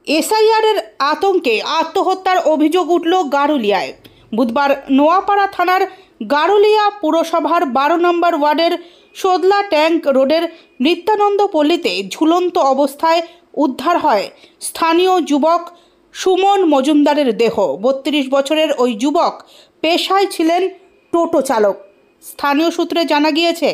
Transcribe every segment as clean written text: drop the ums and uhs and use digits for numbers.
এসআইআরের আতঙ্কে আত্মহত্যার অভিযোগ উঠল গারুলিয়ায়। বুধবার নোয়াপাড়া থানার গারুলিয়া পুরসভার 12 নম্বর ওয়ার্ডের সোদলা ট্যাঙ্ক রোডের নিত্যানন্দ পল্লীতে ঝুলন্ত অবস্থায় উদ্ধার হয় স্থানীয় যুবক সুমন মজুমদারের দেহ। 32 বছরের ওই যুবক পেশায় ছিলেন টোটো চালক। স্থানীয় সূত্রে জানা গিয়েছে,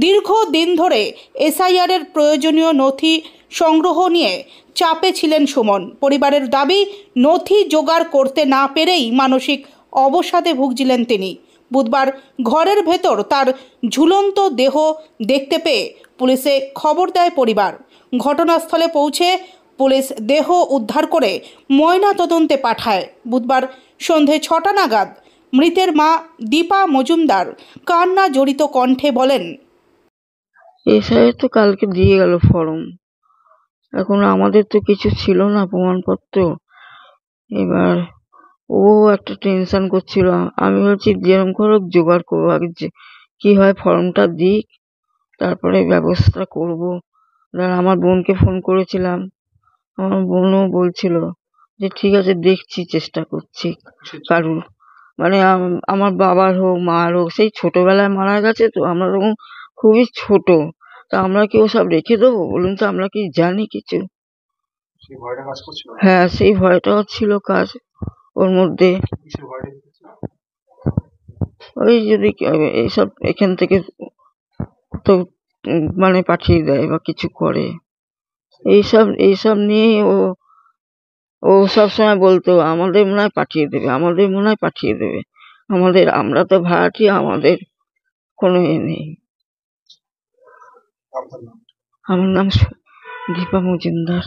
দীর্ঘদিন ধরে এসআইআরের প্রয়োজনীয় নথি সংগ্রহ নিয়ে চাপে ছিলেন সুমন। পরিবারের দাবি, নথি জোগাড় করতে না পেরেই মানসিক অবসাদে ভুগছিলেন তিনি। বুধবার ঘরের ভেতর তার ঝুলন্ত দেহ দেখতে পেয়ে পুলিশে খবর দেয় পরিবার। ঘটনাস্থলে পৌঁছে পুলিশ দেহ উদ্ধার করে ময়না তদন্তে পাঠায়। বুধবার সন্ধে 6টা নাগাদ মৃতের মা দীপা মজুমদার কান্না জড়িত কণ্ঠে বলেন, এসআই তো কালকে দিয়ে গেল ফর্ম, এখন আমাদের তো কিছু ছিল না প্রমাণপত্র। এবার ও একটা টেনশন করছিল, আমি ভাবছি যেরকম করে জোগাড় করবো, আগে যে কি হয় ফর্মটা দিক, তারপরে ব্যবস্থা করব। আমার বোনকে ফোন করেছিলাম, আমার বোনও বলছিল যে ঠিক আছে দেখছি, চেষ্টা করছি। কারণ মানে আমার বাবার হোক মার হোক, সেই ছোটবেলায় মারা গেছে, তো আমরা তখন খুবই ছোট, তা আমরা কি ওসব রেখে দেবো বলুন তো? আমরা কি জানি কিছু? হ্যাঁ, সেই ভয়টাও ছিল কাজ ওর মধ্যে। ওই যদি এইসব এখান থেকে তো মানে পাঠিয়ে দেয় বা কিছু করে, এইসব নিয়ে ও সবসময় বলতো আমাদের মনে হয় পাঠিয়ে দেবে, আমাদের মনে হয় পাঠিয়ে দেবে, আমরা তো ভাড়াটি, আমাদের কোনো নেই। আমার নাম দীপা মজুমদার।